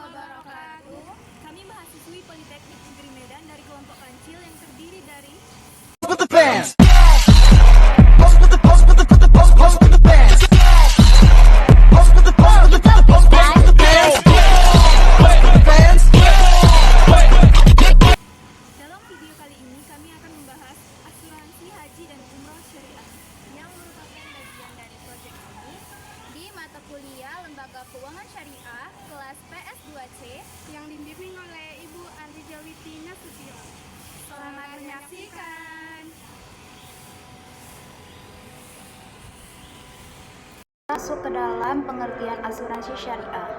wabarakatuh. Kami mahasiswi Politeknik Negeri Medan dari kelompok kancil yang terdiri dari With the bands. Dalam video kali ini kami akan membahas asuransi haji dan umroh syariah yang merupakan bagian dari proyek ini di mata kuliah Lembaga Keuangan Syariah kelas PS2C yang dibimbing oleh Ibu Andrijawiti Nasution. Selamat menyaksikan. Masuk ke dalam pengertian asuransi syariah.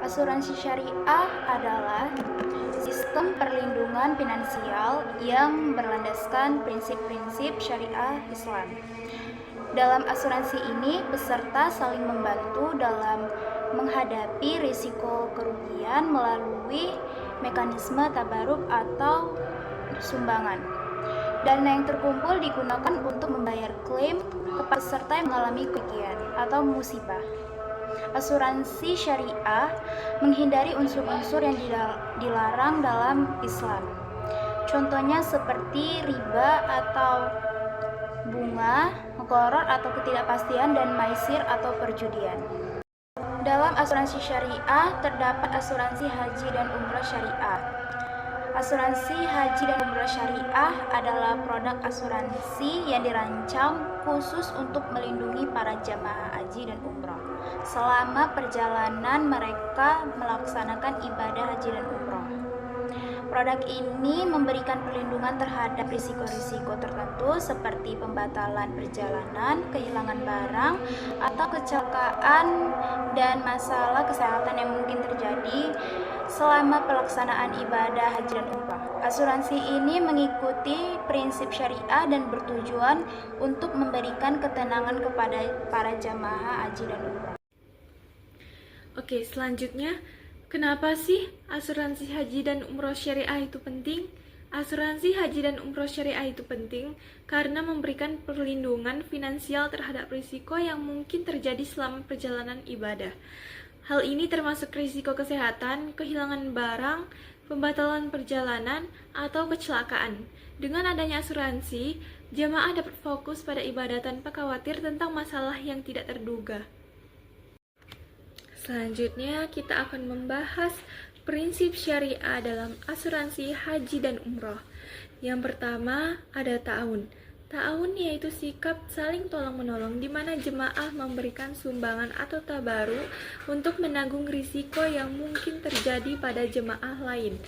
Asuransi syariah adalah sistem perlindungan finansial yang berlandaskan prinsip-prinsip syariah Islam. Dalam asuransi ini, peserta saling membantu dalam menghadapi risiko kerugian melalui mekanisme tabaruk atau sumbangan. Dana yang terkumpul digunakan untuk membayar klaim kepada peserta yang mengalami kerugian atau musibah. Asuransi syariah menghindari unsur-unsur yang dilarang dalam Islam. Contohnya seperti riba atau bunga, gharar atau ketidakpastian, dan maisir atau perjudian. Dalam asuransi syariah terdapat asuransi haji dan umrah syariah. Asuransi haji dan umrah syariah adalah produk asuransi yang dirancang khusus untuk melindungi para jamaah haji dan umrah selama perjalanan mereka melaksanakan ibadah haji dan umrah. Produk ini memberikan perlindungan terhadap risiko-risiko tertentu seperti pembatalan perjalanan, kehilangan barang, atau kecelakaan dan masalah kesehatan yang mungkin terjadi selama pelaksanaan ibadah haji dan umrah. Asuransi ini mengikuti prinsip syariah dan bertujuan untuk memberikan ketenangan kepada para jamaah haji dan umrah. Oke, selanjutnya, kenapa sih asuransi haji dan umroh syariah itu penting? Asuransi haji dan umroh syariah itu penting karena memberikan perlindungan finansial terhadap risiko yang mungkin terjadi selama perjalanan ibadah. Hal ini termasuk risiko kesehatan, kehilangan barang, pembatalan perjalanan, atau kecelakaan. Dengan adanya asuransi, jamaah dapat fokus pada ibadah tanpa khawatir tentang masalah yang tidak terduga. Selanjutnya, kita akan membahas prinsip syariah dalam asuransi haji dan umroh. Yang pertama, ada ta'awun. Ta'awun yaitu sikap saling tolong-menolong di mana jemaah memberikan sumbangan atau tabaruk untuk menanggung risiko yang mungkin terjadi pada jemaah lain.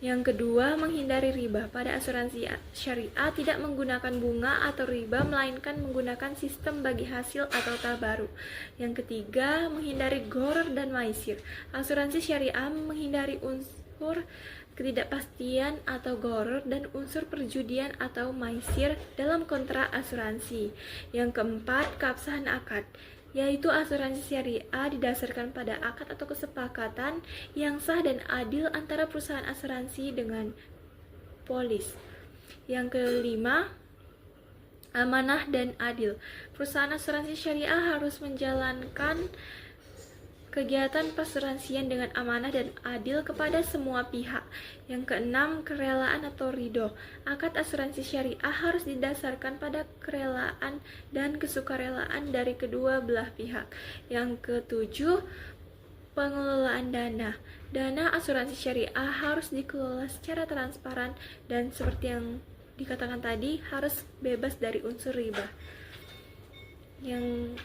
Yang kedua, menghindari riba. Pada asuransi syariah tidak menggunakan bunga atau riba, melainkan menggunakan sistem bagi hasil atau tabaruk. Yang ketiga, menghindari gharar dan maisir. Asuransi syariah menghindari unsur ketidakpastian atau gharar dan unsur perjudian atau maisir dalam kontrak asuransi. Yang keempat, keabsahan akad, yaitu asuransi syariah didasarkan pada akad atau kesepakatan yang sah dan adil antara perusahaan asuransi dengan polis. Yang kelima, amanah dan adil. Perusahaan asuransi syariah harus menjalankan kegiatan perasuransian dengan amanah dan adil kepada semua pihak. Yang keenam, kerelaan atau ridho. Akad asuransi syariah harus didasarkan pada kerelaan dan kesukarelaan dari kedua belah pihak. Yang ketujuh, pengelolaan dana. Dana asuransi syariah harus dikelola secara transparan dan seperti yang dikatakan tadi, harus bebas dari unsur riba. Yang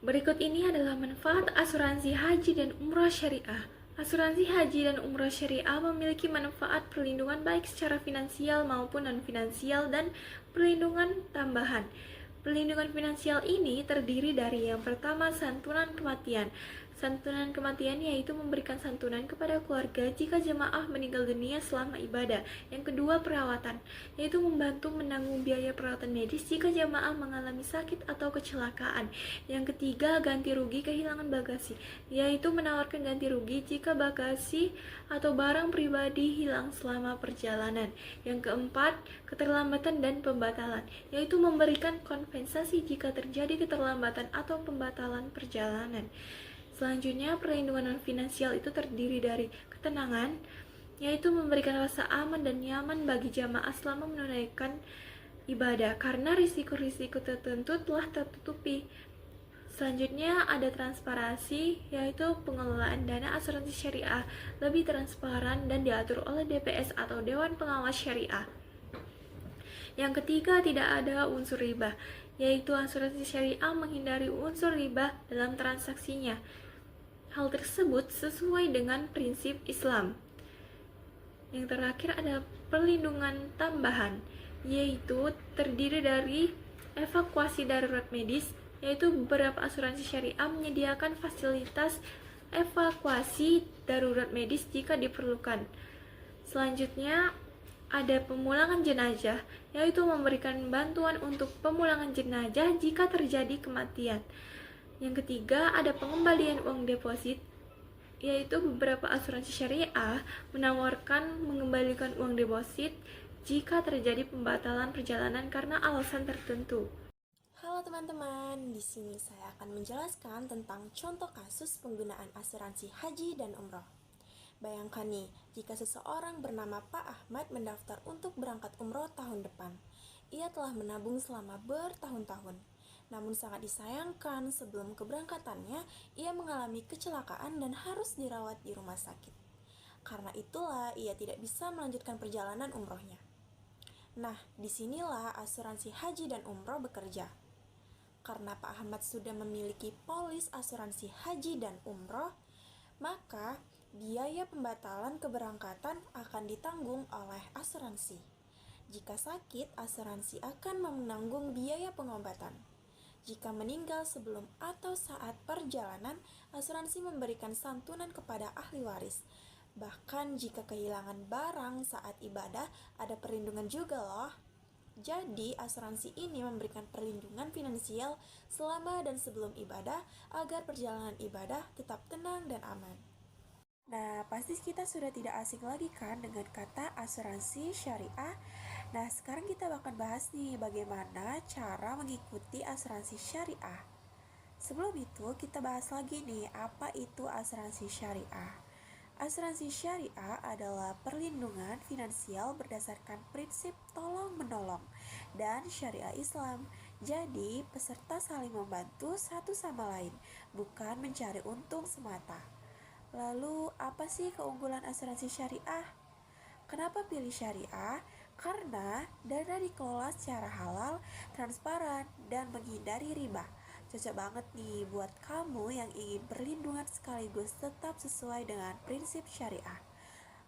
berikut ini adalah manfaat asuransi haji dan umrah syariah. Asuransi haji dan umrah syariah memiliki manfaat perlindungan baik secara finansial maupun non-finansial dan perlindungan tambahan. Perlindungan finansial ini terdiri dari yang pertama, santunan kematian. Santunan kematian yaitu memberikan santunan kepada keluarga jika jemaah meninggal dunia selama ibadah. Yang kedua, perawatan, yaitu membantu menanggung biaya perawatan medis jika jemaah mengalami sakit atau kecelakaan. Yang ketiga, ganti rugi kehilangan bagasi, yaitu menawarkan ganti rugi jika bagasi atau barang pribadi hilang selama perjalanan. Yang keempat, keterlambatan dan pembatalan, yaitu memberikan kompensasi jika terjadi keterlambatan atau pembatalan perjalanan. Selanjutnya, perlindungan non-finansial itu terdiri dari ketenangan, yaitu memberikan rasa aman dan nyaman bagi jamaah selama menunaikan ibadah karena risiko-risiko tertentu telah tertutupi. Selanjutnya ada transparansi, yaitu pengelolaan dana asuransi syariah lebih transparan dan diatur oleh DPS atau Dewan Pengawas Syariah. Yang ketiga, tidak ada unsur riba, yaitu asuransi syariah menghindari unsur riba dalam transaksinya. Hal tersebut sesuai dengan prinsip Islam. Yang terakhir ada perlindungan tambahan, yaitu terdiri dari evakuasi darurat medis, yaitu beberapa asuransi syariah menyediakan fasilitas evakuasi darurat medis jika diperlukan. Selanjutnya ada pemulangan jenazah, yaitu memberikan bantuan untuk pemulangan jenazah jika terjadi kematian. Yang ketiga ada pengembalian uang deposit, yaitu beberapa asuransi syariah menawarkan mengembalikan uang deposit jika terjadi pembatalan perjalanan karena alasan tertentu. Halo teman-teman, di sini saya akan menjelaskan tentang contoh kasus penggunaan asuransi haji dan umroh. Bayangkan nih, jika seseorang bernama Pak Ahmad mendaftar untuk berangkat umroh tahun depan. Ia telah menabung selama bertahun-tahun. Namun sangat disayangkan, sebelum keberangkatannya, ia mengalami kecelakaan dan harus dirawat di rumah sakit. Karena itulah ia tidak bisa melanjutkan perjalanan umrohnya. Nah, disinilah asuransi haji dan umroh bekerja. Karena Pak Ahmad sudah memiliki polis asuransi haji dan umroh, maka biaya pembatalan keberangkatan akan ditanggung oleh asuransi. Jika sakit, asuransi akan menanggung biaya pengobatan. Jika meninggal sebelum atau saat perjalanan, asuransi memberikan santunan kepada ahli waris. Bahkan jika kehilangan barang saat ibadah, ada perlindungan juga loh. Jadi, asuransi ini memberikan perlindungan finansial selama dan sebelum ibadah agar perjalanan ibadah tetap tenang dan aman. Nah, pasti kita sudah tidak asing lagi kan dengan kata asuransi syariah. Nah, sekarang kita akan bahas nih bagaimana cara mengikuti asuransi syariah. Sebelum itu, kita bahas lagi nih apa itu asuransi syariah. Asuransi syariah adalah perlindungan finansial berdasarkan prinsip tolong-menolong dan syariah Islam. Jadi, peserta saling membantu satu sama lain, bukan mencari untung semata. Lalu, apa sih keunggulan asuransi syariah? Kenapa pilih syariah? Karena dana dikelola secara halal, transparan, dan menghindari riba. Cocok banget nih buat kamu yang ingin perlindungan sekaligus tetap sesuai dengan prinsip syariah.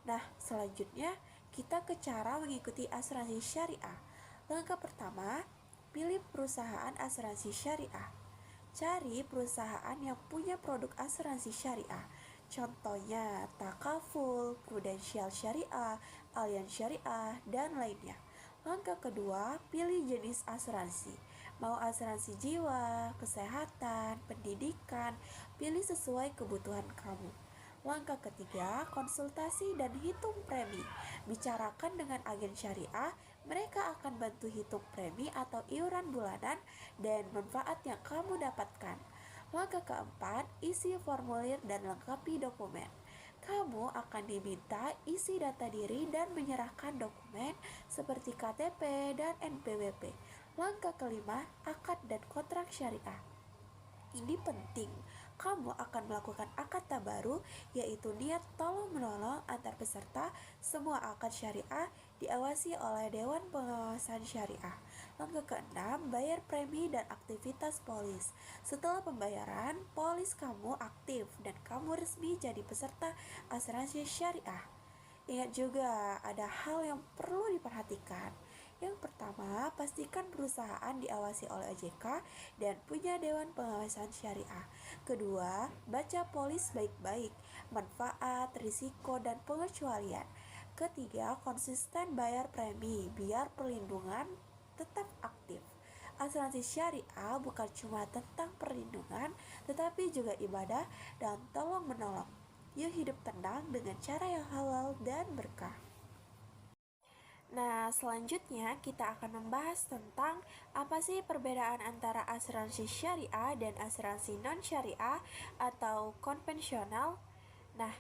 Nah, selanjutnya kita ke cara mengikuti asuransi syariah. Langkah pertama, pilih perusahaan asuransi syariah. Cari perusahaan yang punya produk asuransi syariah. Contohnya Takaful, Prudential Syariah, Allianz Syariah, dan lainnya. Langkah kedua, pilih jenis asuransi. Mau asuransi jiwa, kesehatan, pendidikan, pilih sesuai kebutuhan kamu. Langkah ketiga, konsultasi dan hitung premi. Bicarakan dengan agen syariah, mereka akan bantu hitung premi atau iuran bulanan dan manfaat yang kamu dapatkan. Langkah keempat, isi formulir dan lengkapi dokumen. Kamu akan diminta isi data diri dan menyerahkan dokumen seperti KTP dan NPWP. Langkah kelima, akad dan kontrak syariah. Ini penting, kamu akan melakukan akad tabaru, yaitu niat tolong-menolong antar peserta. Semua akad syariah diawasi oleh Dewan Pengawasan Syariah. Langkah keenam, bayar premi dan aktivitas polis. Setelah pembayaran, polis kamu aktif dan kamu resmi jadi peserta asuransi syariah. Ingat juga, ada hal yang perlu diperhatikan. Yang pertama, pastikan perusahaan diawasi oleh OJK dan punya Dewan Pengawasan Syariah. Kedua, baca polis baik-baik, manfaat, risiko, dan pengecualian. Ketiga, konsisten bayar premi biar perlindungan tetap aktif. Asuransi syariah bukan cuma tentang perlindungan, tetapi juga ibadah dan tolong-menolong. Yuk hidup tenang dengan cara yang halal dan berkah. Nah, selanjutnya kita akan membahas tentang apa sih perbedaan antara asuransi syariah dan asuransi non-syariah atau konvensional. Nah,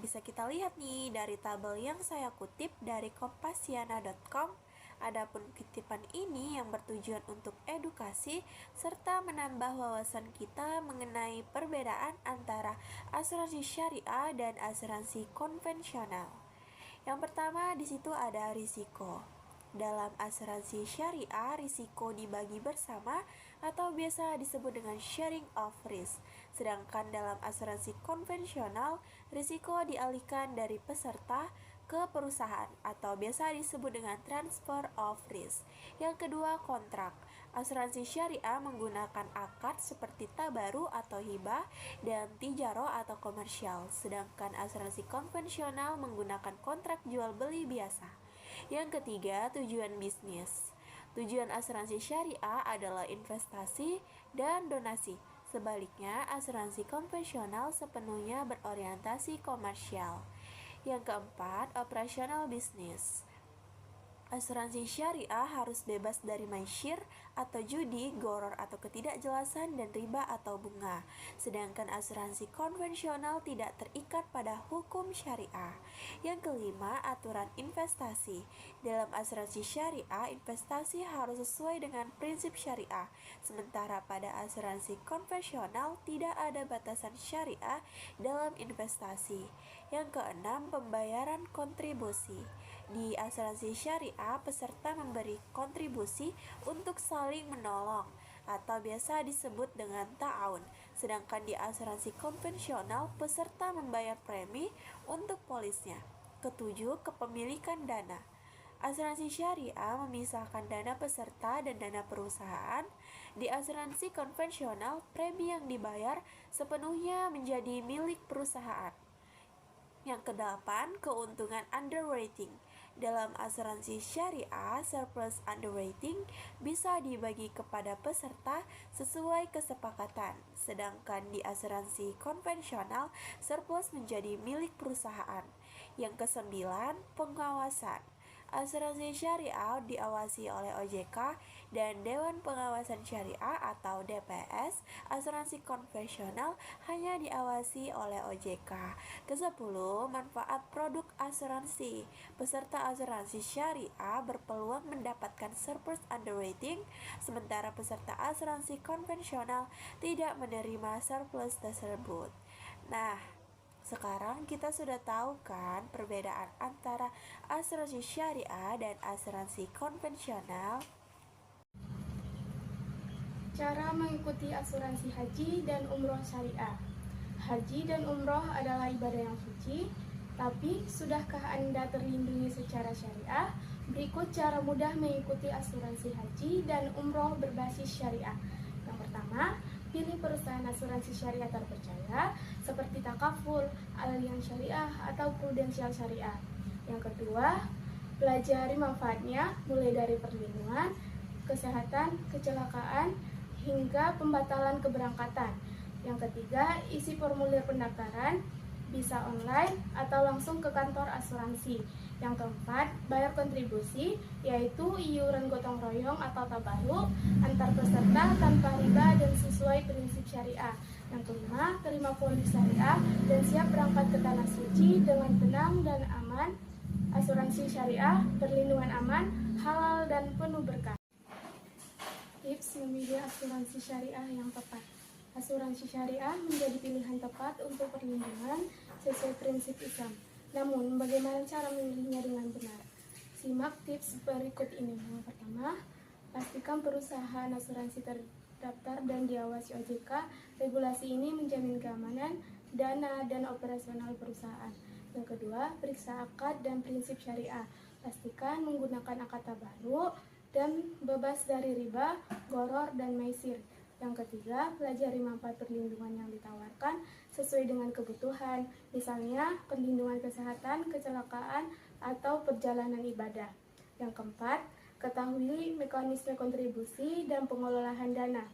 bisa kita lihat nih dari tabel yang saya kutip dari kompasiana.com. Adapun kutipan ini yang bertujuan untuk edukasi serta menambah wawasan kita mengenai perbedaan antara asuransi syariah dan asuransi konvensional. Yang pertama di situ ada risiko. Dalam asuransi syariah, risiko dibagi bersama atau biasa disebut dengan sharing of risk. Sedangkan dalam asuransi konvensional, risiko dialihkan dari peserta ke perusahaan atau biasa disebut dengan transfer of risk. Yang kedua, kontrak. Asuransi syariah menggunakan akad seperti tabaru atau hibah dan tijaro atau komersial, sedangkan asuransi konvensional menggunakan kontrak jual beli biasa. Yang ketiga, tujuan bisnis. Tujuan asuransi syariah adalah investasi dan donasi. Sebaliknya, asuransi konvensional sepenuhnya berorientasi komersial. Yang keempat, operasional bisnis. Asuransi syariah harus bebas dari maisir atau judi, goror atau ketidakjelasan, dan riba atau bunga. Sedangkan asuransi konvensional tidak terikat pada hukum syariah. Yang kelima, aturan investasi. Dalam asuransi syariah, investasi harus sesuai dengan prinsip syariah. Sementara pada asuransi konvensional tidak ada batasan syariah dalam investasi. Yang keenam, pembayaran kontribusi. Di asuransi syariah, peserta memberi kontribusi untuk saling menolong atau biasa disebut dengan ta'awun. Sedangkan di asuransi konvensional, peserta membayar premi untuk polisnya. Ketujuh, kepemilikan dana. Asuransi syariah memisahkan dana peserta dan dana perusahaan. Di asuransi konvensional, premi yang dibayar sepenuhnya menjadi milik perusahaan. Yang kedelapan, keuntungan underwriting. Dalam asuransi syariah, surplus underwriting bisa dibagi kepada peserta sesuai kesepakatan. Sedangkan di asuransi konvensional, surplus menjadi milik perusahaan. Yang kesembilan, pengawasan. Asuransi syariah diawasi oleh OJK dan Dewan Pengawasan Syariah atau DPS. Asuransi konvensional hanya diawasi oleh OJK. Kesepuluh, manfaat produk asuransi. Peserta asuransi syariah berpeluang mendapatkan surplus underwriting, sementara peserta asuransi konvensional tidak menerima surplus tersebut. Nah, sekarang kita sudah tahu kan perbedaan antara asuransi syariah dan asuransi konvensional. Cara mengikuti asuransi haji dan umroh syariah. Haji dan umroh adalah ibadah yang suci, tapi sudahkah Anda terlindungi secara syariah? Berikut cara mudah mengikuti asuransi haji dan umroh berbasis syariah. Yang pertama, pilih perusahaan asuransi syariah terpercaya seperti Takaful, Allianz Syariah, atau Prudential Syariah. Yang kedua, pelajari manfaatnya mulai dari perlindungan, kesehatan, kecelakaan, hingga pembatalan keberangkatan. Yang ketiga, isi formulir pendaftaran, bisa online atau langsung ke kantor asuransi. Yang keempat, bayar kontribusi, yaitu iuran gotong royong atau tabaruk antar peserta tanpa riba dan sesuai prinsip syariah. Yang kelima, terima polis syariah dan siap berangkat ke tanah suci dengan tenang dan aman. Asuransi syariah, perlindungan aman, halal dan penuh berkah. Tips memilih asuransi syariah yang tepat. Asuransi syariah menjadi pilihan tepat untuk perlindungan sesuai prinsip Islam. Namun, bagaimana cara memilihnya dengan benar? Simak tips berikut ini. Yang pertama, pastikan perusahaan asuransi terdaftar dan diawasi OJK. Regulasi ini menjamin keamanan, dana, dan operasional perusahaan. Yang kedua, periksa akad dan prinsip syariah. Pastikan menggunakan akad tabaruk dan bebas dari riba, goror, dan maisir. Yang ketiga, pelajari manfaat perlindungan yang ditawarkan sesuai dengan kebutuhan, misalnya perlindungan kesehatan, kecelakaan, atau perjalanan ibadah. Yang keempat, ketahui mekanisme kontribusi dan pengelolaan dana.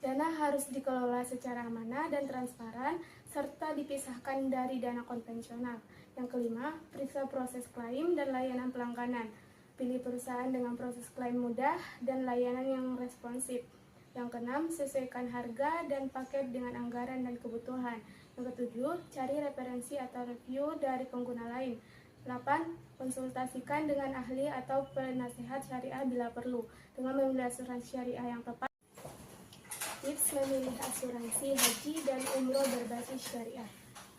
Dana harus dikelola secara amanah dan transparan, serta dipisahkan dari dana konvensional. Yang kelima, periksa proses klaim dan layanan pelangganan. Pilih perusahaan dengan proses klaim mudah dan layanan yang responsif. Yang keenam, sesuaikan harga dan paket dengan anggaran dan kebutuhan. Yang ketujuh, cari referensi atau review dari pengguna lain. 8. Konsultasikan dengan ahli atau penasehat syariah bila perlu. Dengan memilih asuransi syariah yang tepat, tips memilih asuransi haji dan umroh berbasis syariah.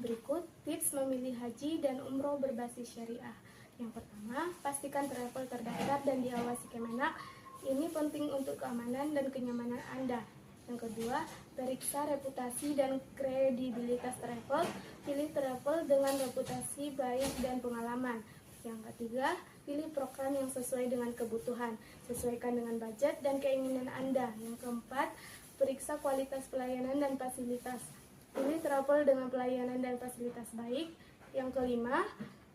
Berikut tips memilih haji dan umroh berbasis syariah. Yang pertama, pastikan travel terdaftar dan diawasi Kemenak. Ini penting untuk keamanan dan kenyamanan Anda. Yang kedua, periksa reputasi dan kredibilitas travel. Pilih travel dengan reputasi baik dan pengalaman. Yang ketiga, pilih program yang sesuai dengan kebutuhan. Sesuaikan dengan budget dan keinginan Anda. Yang keempat, periksa kualitas pelayanan dan fasilitas. Pilih travel dengan pelayanan dan fasilitas baik. Yang kelima,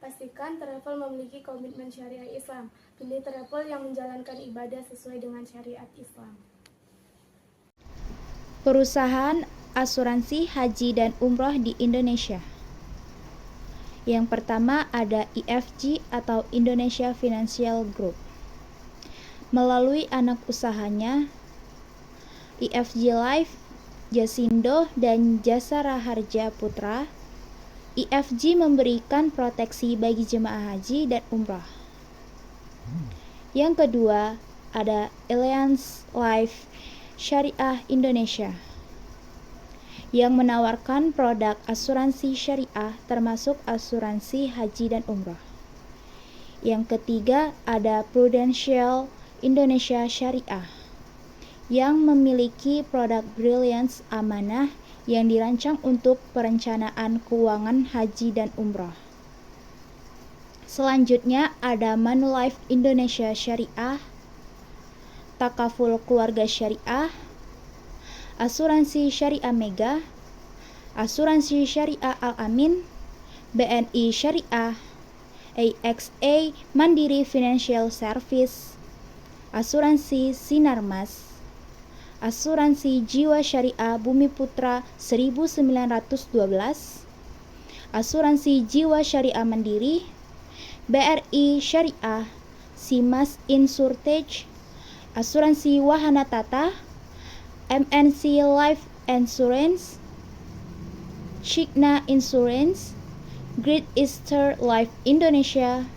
pastikan travel memiliki komitmen syariah Islam. Pilih travel yang menjalankan ibadah sesuai dengan syariat Islam. Perusahaan asuransi haji dan umroh di Indonesia. Yang pertama ada IFG atau Indonesia Financial Group. Melalui anak usahanya, IFG Life, Jasindo, dan Jasara Harja Putra, IFG memberikan proteksi bagi jemaah haji dan umrah. Yang kedua, ada Allianz Life Syariah Indonesia yang menawarkan produk asuransi syariah termasuk asuransi haji dan umrah. Yang ketiga, ada Prudential Indonesia Syariah yang memiliki produk Brilliance Amanah yang dirancang untuk perencanaan keuangan haji dan umrah. Selanjutnya ada Manulife Indonesia Syariah, Takaful Keluarga Syariah, Asuransi Syariah Mega, Asuransi Syariah Al-Amin, BNI Syariah, AXA Mandiri Financial Service, Asuransi Sinarmas, Asuransi Jiwa Syariah Bumi Putra 1912, Asuransi Jiwa Syariah Mandiri, BRI Syariah, Simas Insurtech, Asuransi Wahana Tata, MNC Life Insurance, Shikna Insurance, Great Eastern Life Indonesia.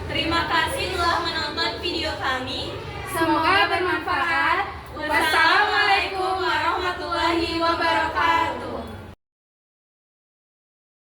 Terima kasih telah menonton video kami. Semoga bermanfaat. Wassalamualaikum warahmatullahi wabarakatuh.